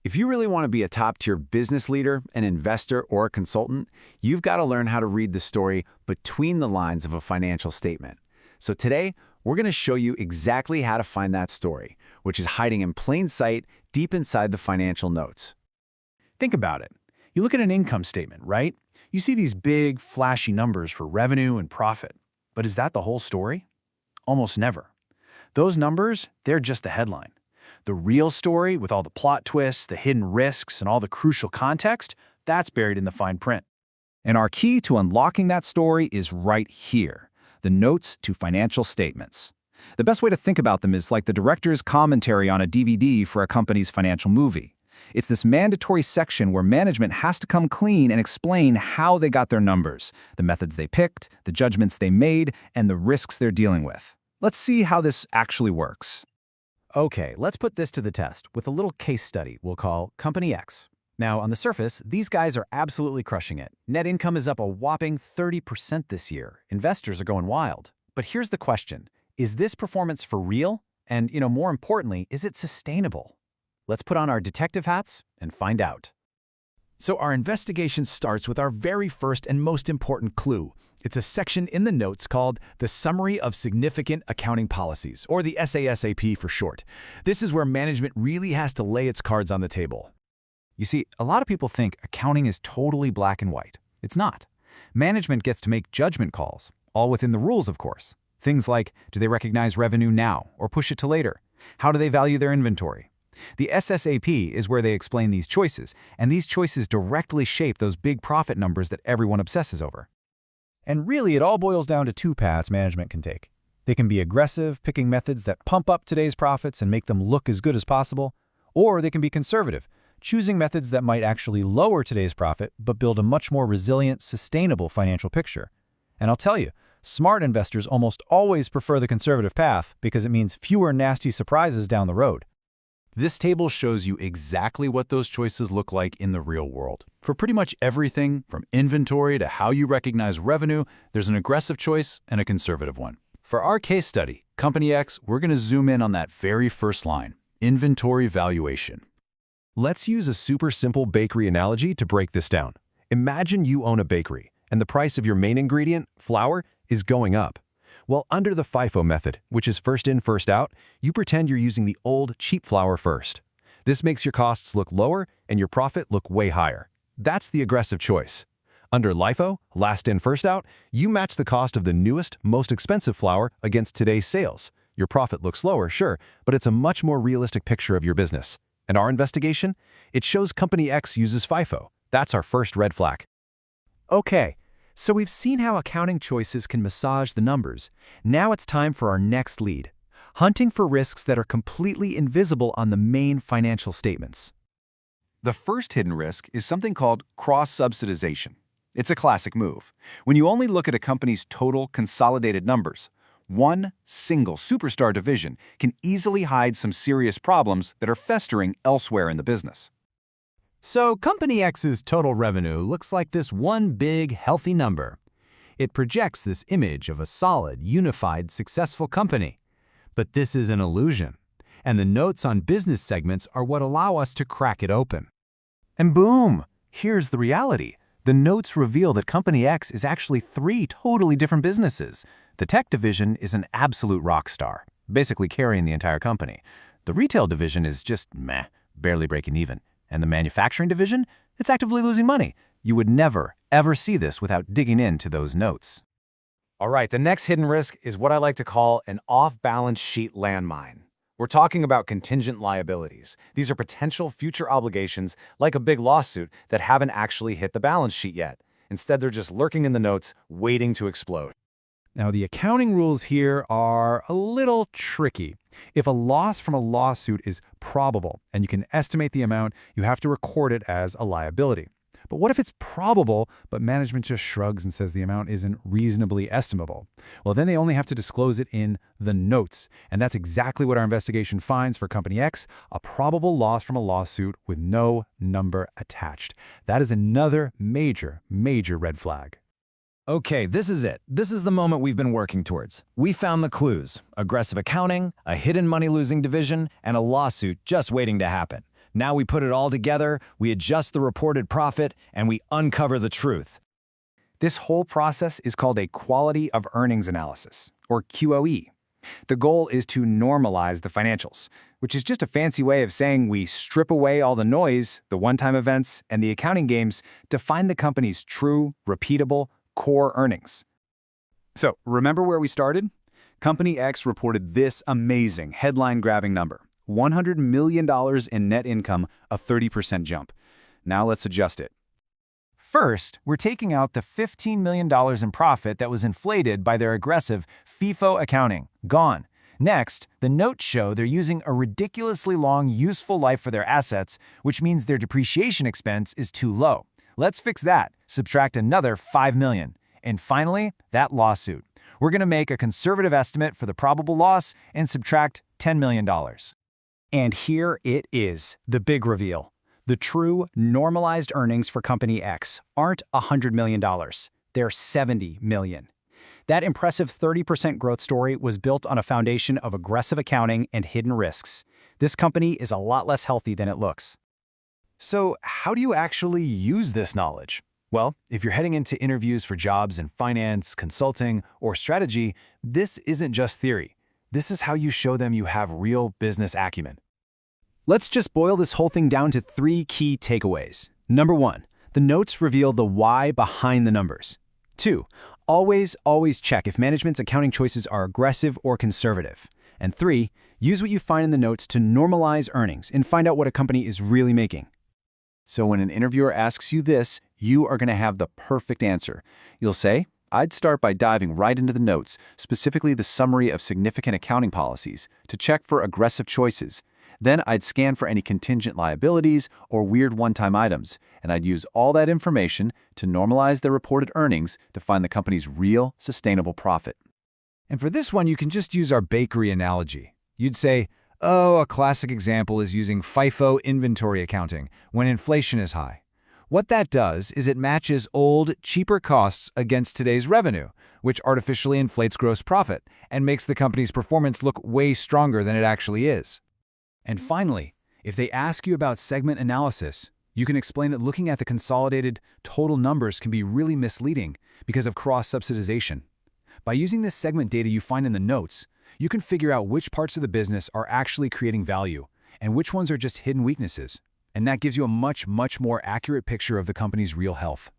If you really want to be a top-tier business leader, an investor, or a consultant, you've got to learn how to read the story between the lines of a financial statement. So today, we're going to show you exactly how to find that story, which is hiding in plain sight deep inside the financial notes. Think about it. You look at an income statement, right? You see these big, flashy numbers for revenue and profit. But is that the whole story? Almost never. Those numbers, they're just the headline. The real story, with all the plot twists, the hidden risks, and all the crucial context, that's buried in the fine print. And our key to unlocking that story is right here, the notes to financial statements. The best way to think about them is like the director's commentary on a DVD for a company's financial movie. It's this mandatory section where management has to come clean and explain how they got their numbers, the methods they picked, the judgments they made, and the risks they're dealing with. Let's see how this actually works. Okay, let's put this to the test with a little case study we'll call Company X. Now, on the surface, these guys are absolutely crushing it. Net income is up a whopping 30% this year. Investors are going wild. But here's the question. Is this performance for real? And, more importantly, is it sustainable? Let's put on our detective hats and find out. So our investigation starts with our very first and most important clue. It's a section in the notes called the Summary of Significant Accounting Policies, or the SASAP for short. This is where management really has to lay its cards on the table. You see, a lot of people think accounting is totally black and white. It's not. Management gets to make judgment calls, all within the rules, of course. Things like, do they recognize revenue now or push it to later? How do they value their inventory? The SSAP is where they explain these choices, and these choices directly shape those big profit numbers that everyone obsesses over. And really, it all boils down to two paths management can take. They can be aggressive, picking methods that pump up today's profits and make them look as good as possible, or they can be conservative, choosing methods that might actually lower today's profit but build a much more resilient, sustainable financial picture. And I'll tell you, smart investors almost always prefer the conservative path because it means fewer nasty surprises down the road. This table shows you exactly what those choices look like in the real world. For pretty much everything, from inventory to how you recognize revenue, there's an aggressive choice and a conservative one. For our case study, Company X, we're going to zoom in on that very first line, inventory valuation. Let's use a super simple bakery analogy to break this down. Imagine you own a bakery, and the price of your main ingredient, flour, is going up. Well, under the FIFO method, which is first in, first out, you pretend you're using the old, cheap flour first. This makes your costs look lower and your profit look way higher. That's the aggressive choice. Under LIFO, last in, first out, you match the cost of the newest, most expensive flour against today's sales. Your profit looks lower, sure, but it's a much more realistic picture of your business. And our investigation? It shows Company X uses FIFO. That's our first red flag. Okay, so we've seen how accounting choices can massage the numbers. Now it's time for our next lead, hunting for risks that are completely invisible on the main financial statements. The first hidden risk is something called cross-subsidization. It's a classic move. When you only look at a company's total consolidated numbers, one single superstar division can easily hide some serious problems that are festering elsewhere in the business. So Company X's total revenue looks like this one big, healthy number. It projects this image of a solid, unified, successful company. But this is an illusion, and the notes on business segments are what allow us to crack it open. And boom! Here's the reality. The notes reveal that Company X is actually three totally different businesses. The tech division is an absolute rock star, basically carrying the entire company. The retail division is just meh, barely breaking even. And the manufacturing division? It's actively losing money. You would never, ever see this without digging into those notes. All right, the next hidden risk is what I like to call an off-balance sheet landmine. We're talking about contingent liabilities. These are potential future obligations, like a big lawsuit, that haven't actually hit the balance sheet yet. Instead, they're just lurking in the notes, waiting to explode. Now, the accounting rules here are a little tricky. If a loss from a lawsuit is probable and you can estimate the amount, you have to record it as a liability. But what if it's probable, but management just shrugs and says the amount isn't reasonably estimable? Well, then they only have to disclose it in the notes. And that's exactly what our investigation finds for Company X, a probable loss from a lawsuit with no number attached. That is another major, major red flag. Okay, this is it. This is the moment we've been working towards. We found the clues: aggressive accounting, a hidden money-losing division, and a lawsuit just waiting to happen. Now we put it all together, we adjust the reported profit, and we uncover the truth. This whole process is called a quality of earnings analysis, or QOE. The goal is to normalize the financials, which is just a fancy way of saying we strip away all the noise, the one-time events, and the accounting games to find the company's true, repeatable, core earnings. So, remember where we started? Company X reported this amazing headline-grabbing number, $100 million in net income, a 30% jump. Now let's adjust it. First, we're taking out the $15 million in profit that was inflated by their aggressive FIFO accounting. Gone. Next, the notes show they're using a ridiculously long useful life for their assets, which means their depreciation expense is too low. Let's fix that. Subtract another $5 million. And finally, that lawsuit. We're going to make a conservative estimate for the probable loss and subtract $10 million. And here it is, the big reveal. The true normalized earnings for Company X aren't $100 million. They're $70 million. That impressive 30% growth story was built on a foundation of aggressive accounting and hidden risks. This company is a lot less healthy than it looks. So, how do you actually use this knowledge? Well, if you're heading into interviews for jobs in finance, consulting, or strategy, this isn't just theory. This is how you show them you have real business acumen. Let's just boil this whole thing down to 3 key takeaways. Number 1, the notes reveal the why behind the numbers. 2, always check if management's accounting choices are aggressive or conservative. And 3, use what you find in the notes to normalize earnings and find out what a company is really making. So when an interviewer asks you this, you are going to have the perfect answer. You'll say, I'd start by diving right into the notes, specifically the summary of significant accounting policies, to check for aggressive choices. Then I'd scan for any contingent liabilities or weird one-time items, and I'd use all that information to normalize the reported earnings to find the company's real, sustainable profit. And for this one, you can just use our bakery analogy. You'd say, oh, a classic example is using FIFO inventory accounting when inflation is high. What that does is it matches old, cheaper costs against today's revenue, which artificially inflates gross profit and makes the company's performance look way stronger than it actually is. And finally, if they ask you about segment analysis, you can explain that looking at the consolidated total numbers can be really misleading because of cross-subsidization. By using this segment data you find in the notes, you can figure out which parts of the business are actually creating value and which ones are just hidden weaknesses. And that gives you a much more accurate picture of the company's real health.